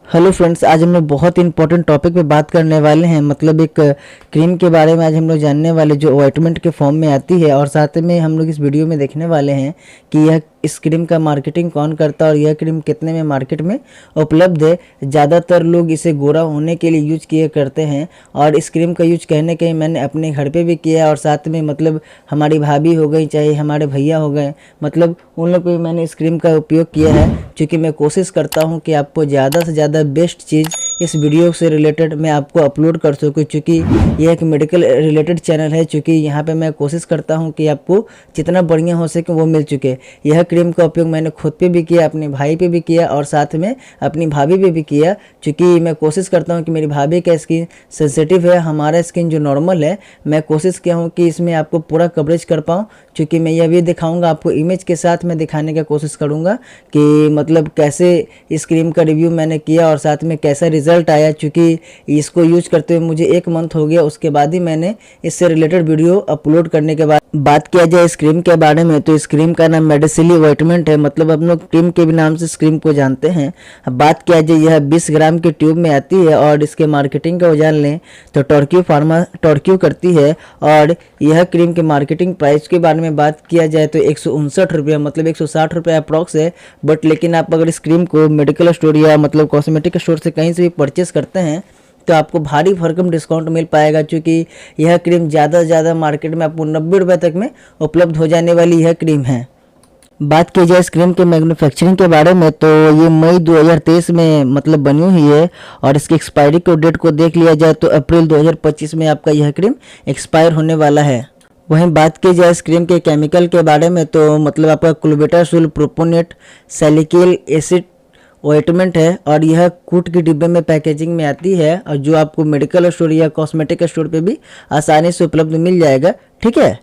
Hello friends, आज हम लोग बहुत ही इंपॉर्टेंट टॉपिक पे बात करने वाले हैं। मतलब एक क्रीम के बारे में आज हम लोग जानने वाले जो ऑइंटमेंट के फॉर्म में आती है, और साथ में हम लोग इस वीडियो में देखने वाले हैं कि यह इस क्रीम का मार्केटिंग कौन करता है और यह क्रीम कितने में मार्केट में उपलब्ध है। ज़्यादातर लोग इसे गोरा होने के लिए यूज किए करते हैं, और इस क्रीम का यूज कहने के मैंने अपने घर पे भी किया है, और साथ में मतलब हमारी भाभी हो गई, चाहे हमारे भैया हो गए, मतलब उन लोग को भी मैंने इस क्रीम का उपयोग किया है। क्योंकि मैं कोशिश करता हूँ कि आपको ज़्यादा से ज़्यादा बेस्ट चीज़ इस वीडियो से रिलेटेड मैं आपको अपलोड कर सकूँ, क्योंकि यह एक मेडिकल रिलेटेड चैनल है। क्योंकि यहाँ पे मैं कोशिश करता हूँ कि आपको जितना बढ़िया हो सके वो मिल चुके। यह क्रीम का उपयोग मैंने खुद पे भी किया, अपने भाई पे भी किया, और साथ में अपनी भाभी पे भी किया। क्योंकि मैं कोशिश करता हूँ कि मेरी भाभी का स्किन सेंसिटिव है, हमारा स्किन जो नॉर्मल है। मैं कोशिश किया हूँ कि इसमें आपको पूरा कवरेज कर पाऊँ, क्योंकि मैं यह भी दिखाऊँगा आपको, इमेज के साथ मैं दिखाने का कोशिश करूँगा कि मतलब कैसे इस क्रीम का रिव्यू मैंने किया और साथ में कैसा रिजल्ट आया। चूँकि इसको यूज करते हुए मुझे 1 मंथ हो गया, उसके बाद ही मैंने इससे रिलेटेड वीडियो अपलोड करने के बाद बात किया जाए इस क्रीम के बारे में, तो इस क्रीम का नाम मेडिसिली ऑइंटमेंट है। मतलब हम लोग क्रीम के भी नाम से इस क्रीम को जानते हैं। अब बात किया जाए, यह 20 ग्राम के ट्यूब में आती है, और इसके मार्केटिंग का जान लें तो टर्क्यू फार्मा टर्क्यू करती है। और यह क्रीम के मार्केटिंग प्राइस के बारे में बात किया जाए तो 159 रुपये, मतलब 160 रुपये अप्रॉक्स है। बट लेकिन आप अगर इस क्रीम को मेडिकल स्टोर या मतलब कॉस्मेटिक स्टोर से कहीं से भी परचेस करते हैं तो आपको भारी भरकम डिस्काउंट मिल पाएगा। क्योंकि यह क्रीम ज़्यादा से ज़्यादा मार्केट में आपको 90 रुपये तक में उपलब्ध हो जाने वाली यह क्रीम है। बात की जाए इस क्रीम के मैन्युफैक्चरिंग के बारे में, तो ये मई 2023 में मतलब बनी हुई है, और इसकी एक्सपायरी को डेट को देख लिया जाए तो अप्रैल 2025 में आपका यह क्रीम एक्सपायर होने वाला है। वहीं बात की जाए इस क्रीम के केमिकल के बारे में, तो मतलब आपका क्लोबेटासोल प्रोपोनेट सैलिसिलिक एसिड ऑइंटमेंट है, और यह कूट के डिब्बे में पैकेजिंग में आती है, और जो आपको मेडिकल स्टोर या कॉस्मेटिक स्टोर पे भी आसानी से उपलब्ध मिल जाएगा। ठीक है।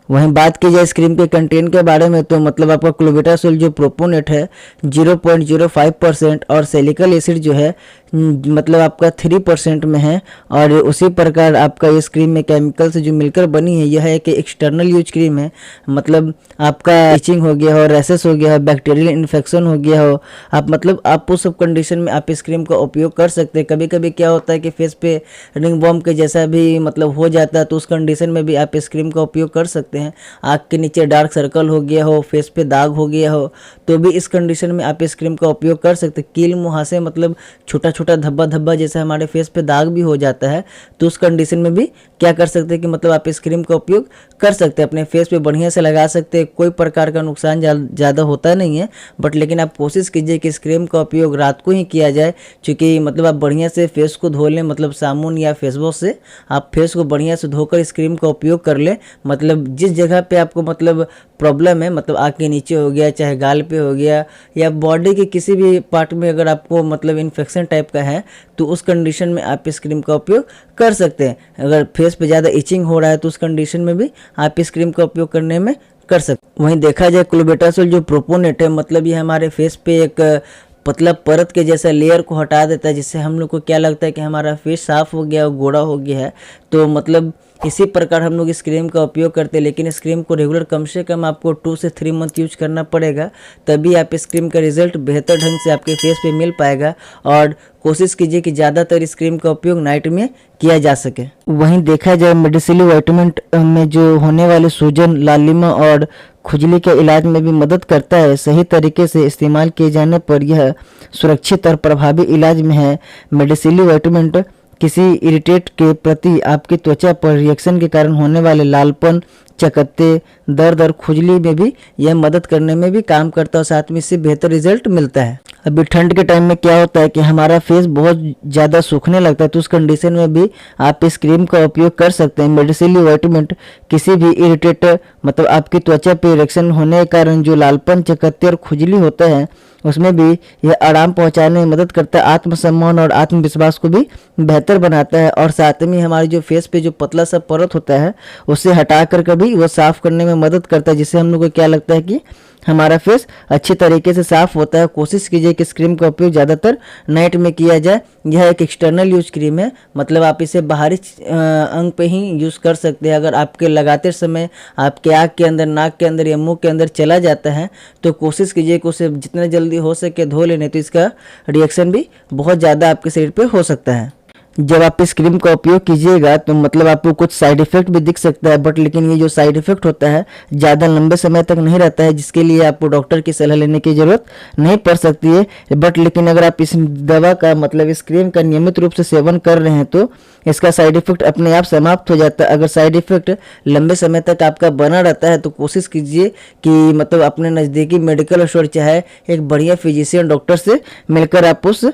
वहीं बात की जाए इस क्रीम के कंटेंट के बारे में, तो मतलब आपका क्लोबेटासोल जो प्रोपोनेट है 0.05% और सैलिसिलिक एसिड जो है मतलब आपका 3% में है। और उसी प्रकार आपका इस क्रीम में केमिकल से जो मिलकर बनी है, यह एक एक्सटर्नल यूज क्रीम है। मतलब आपका इचिंग हो गया हो, रैसेस हो गया हो, बैक्टीरियल इन्फेक्शन हो गया हो, आप मतलब आप उस सब कंडीशन में आप इस क्रीम का उपयोग कर सकते हैं। कभी कभी क्या होता है कि फेस पे रिंग बॉम के जैसा भी मतलब हो जाता है, तो उस कंडीशन में भी आप इस क्रीम का उपयोग कर सकते हैं। आँख के नीचे डार्क सर्कल हो गया हो, फेस पे दाग हो गया हो, तो भी इस कंडीशन में आप इस क्रीम का उपयोग कर सकते हैं। कील मुहासे मतलब छोटा छोटा धब्बा धब्बा जैसा हमारे फेस पे दाग भी हो जाता है, तो उस कंडीशन में भी क्या कर सकते हैं कि मतलब आप इस क्रीम का उपयोग कर सकते हैं, अपने फेस पे बढ़िया से लगा सकते हैं। कोई प्रकार का नुकसान ज़्यादा होता नहीं है। बट लेकिन आप कोशिश कीजिए कि इस क्रीम का उपयोग रात को ही किया जाए, क्योंकि मतलब आप बढ़िया से फेस को धो लें, मतलब साबुन या फेस वॉश से आप फेस को बढ़िया से धोकर इस क्रीम का उपयोग कर लें। मतलब जिस जगह पे आपको मतलब प्रॉब्लम है, मतलब आँख के नीचे हो गया, चाहे गाल पे हो गया, या बॉडी के किसी भी पार्ट में अगर आपको मतलब इन्फेक्शन टाइप का है, तो उस कंडीशन में आप इस क्रीम का उपयोग कर सकते हैं। अगर फेस पे ज़्यादा इचिंग हो रहा है तो उस कंडीशन में भी आप इस क्रीम का उपयोग करने में कर सकते। वहीं देखा जाए क्लोबेटासोल जो प्रोपोनेट है, मतलब ये हमारे फेस पे एक पतला परत के जैसा लेयर को हटा देता है, जिससे हम लोग को क्या लगता है कि हमारा फेस साफ हो गया, गोरा हो गया है। तो मतलब इसी प्रकार हम लोग इस क्रीम का उपयोग करते हैं। लेकिन इस क्रीम को रेगुलर कम से कम आपको 2 से 3 मंथ यूज करना पड़ेगा, तभी आप इस क्रीम का रिजल्ट बेहतर ढंग से आपके फेस पे मिल पाएगा। और कोशिश कीजिए कि ज़्यादातर इस क्रीम का उपयोग नाइट में किया जा सके। वहीं देखा जाए मेडिसिली ऑइंटमेंट में जो होने वाले सूजन, लालिमा और खुजली के इलाज में भी मदद करता है। सही तरीके से इस्तेमाल किए जाने पर यह सुरक्षित और प्रभावी इलाज में है। मेडिसिली ऑइंटमेंट किसी इरिटेट के प्रति आपकी त्वचा पर रिएक्शन के कारण होने वाले लालपन, चकत्ते, दर्द और खुजली में भी यह मदद करने में भी काम करता है, और साथ में इससे बेहतर रिजल्ट मिलता है। अभी ठंड के टाइम में क्या होता है कि हमारा फेस बहुत ज़्यादा सूखने लगता है, तो उस कंडीशन में भी आप इस क्रीम का उपयोग कर सकते हैं। मेडिसिली ऑइंटमेंट किसी भी इरिटेट मतलब आपकी त्वचा पर रिएक्शन होने के कारण जो लालपन, चकत्ते और खुजली होता है, उसमें भी यह आराम पहुंचाने में मदद करता है। आत्मसम्मान और आत्मविश्वास को भी बेहतर बनाता है, और साथ में हमारे जो फेस पे जो पतला सा परत होता है उसे हटा कर कभी भी वो साफ़ करने में मदद करता है, जिससे हम लोग को क्या लगता है कि हमारा फेस अच्छी तरीके से साफ़ होता है। कोशिश कीजिए कि इस क्रीम का उपयोग ज़्यादातर नाइट में किया जाए। यह एक एक्सटर्नल यूज क्रीम है, मतलब आप इसे बाहरी अंग पे ही यूज़ कर सकते हैं। अगर आपके लगाते समय आपके आँख के अंदर, नाक के अंदर या मुंह के अंदर चला जाता है तो कोशिश कीजिए कि उसे जितना जल्दी हो सके धो लेने, तो इसका रिएक्शन भी बहुत ज़्यादा आपके शरीर पे हो सकता है। जब आप इस क्रीम का उपयोग कीजिएगा तो मतलब आपको कुछ साइड इफ़ेक्ट भी दिख सकता है, बट लेकिन ये जो साइड इफ़ेक्ट होता है ज़्यादा लंबे समय तक नहीं रहता है, जिसके लिए आपको डॉक्टर की सलाह लेने की ज़रूरत नहीं पड़ सकती है। बट लेकिन अगर आप इस दवा का मतलब इस क्रीम का नियमित रूप से सेवन कर रहे हैं तो इसका साइड इफ़ेक्ट अपने आप समाप्त हो जाता है। अगर साइड इफ़ेक्ट लंबे समय तक आपका बना रहता है तो कोशिश कीजिए कि मतलब अपने नज़दीकी मेडिकल स्टोर चाहे एक बढ़िया फिजिशियन डॉक्टर से मिलकर आप उस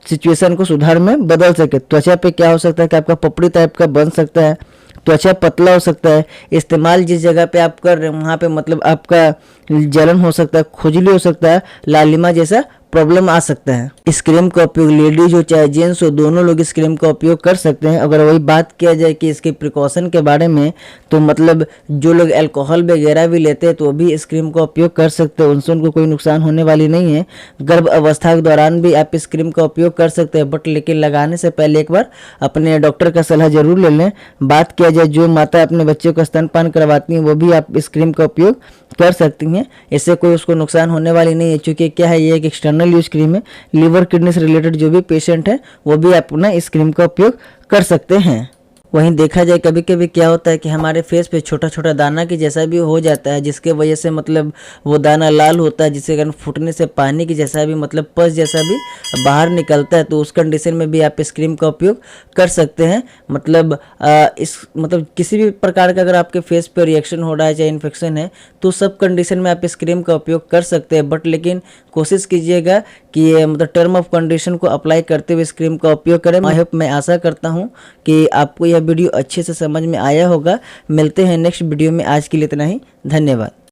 सिचुएशन को सुधार में बदल सके। त्वचा पे क्या हो सकता है कि आपका पपड़ी टाइप का बन सकता है, त्वचा पतला हो सकता है। इस्तेमाल जिस जगह पे आप कर रहे हैं वहाँ पे मतलब आपका जलन हो सकता है, खुजली हो सकता है, लालिमा जैसा प्रॉब्लम आ सकता है। इस क्रीम का उपयोग लेडीज हो चाहे जेंट्स हो, दोनों लोग इस क्रीम का उपयोग कर सकते हैं। अगर वही बात किया जाए कि इसके प्रिकॉशन के बारे में, तो मतलब जो लोग अल्कोहल वगैरह भी लेते हैं तो वो भी इस क्रीम का उपयोग कर सकते हैं, उनसे उनको कोई नुकसान होने वाली नहीं है। गर्भ अवस्था के दौरान भी आप इस क्रीम का उपयोग कर सकते हैं, बट लेकिन लगाने से पहले एक बार अपने डॉक्टर का सलाह जरूर ले लें। बात किया जाए जो माता अपने बच्चों का स्तनपान करवाती हैं वो भी आप इस क्रीम का उपयोग कर सकती हैं, इससे कोई उसको नुकसान होने वाली नहीं है। क्योंकि क्या है, ये एक एक्सटर्नल यूज क्रीम है। लीवर किडनी से रिलेटेड जो भी पेशेंट है वो भी अपना इस क्रीम का उपयोग कर सकते हैं। वहीं देखा जाए कभी कभी क्या होता है कि हमारे फेस पे छोटा छोटा दाना की जैसा भी हो जाता है, जिसके वजह से मतलब वो दाना लाल होता है, जिसके कारण फूटने से पानी की जैसा भी मतलब पस जैसा भी बाहर निकलता है। तो उस कंडीशन में भी आप इस क्रीम का उपयोग कर सकते हैं। मतलब इस मतलब किसी भी प्रकार का अगर आपके फेस पे रिएक्शन हो रहा है चाहे इन्फेक्शन है तो सब कंडीशन में आप इस क्रीम का उपयोग कर सकते हैं। बट लेकिन कोशिश कीजिएगा कि ये मतलब टर्म ऑफ कंडीशन को अप्लाई करते हुए इस क्रीम का उपयोग करें। आई होप, मैं आशा करता हूँ कि आपको यह वीडियो अच्छे से समझ में आया होगा। मिलते हैं नेक्स्ट वीडियो में, आज के लिए इतना ही, धन्यवाद।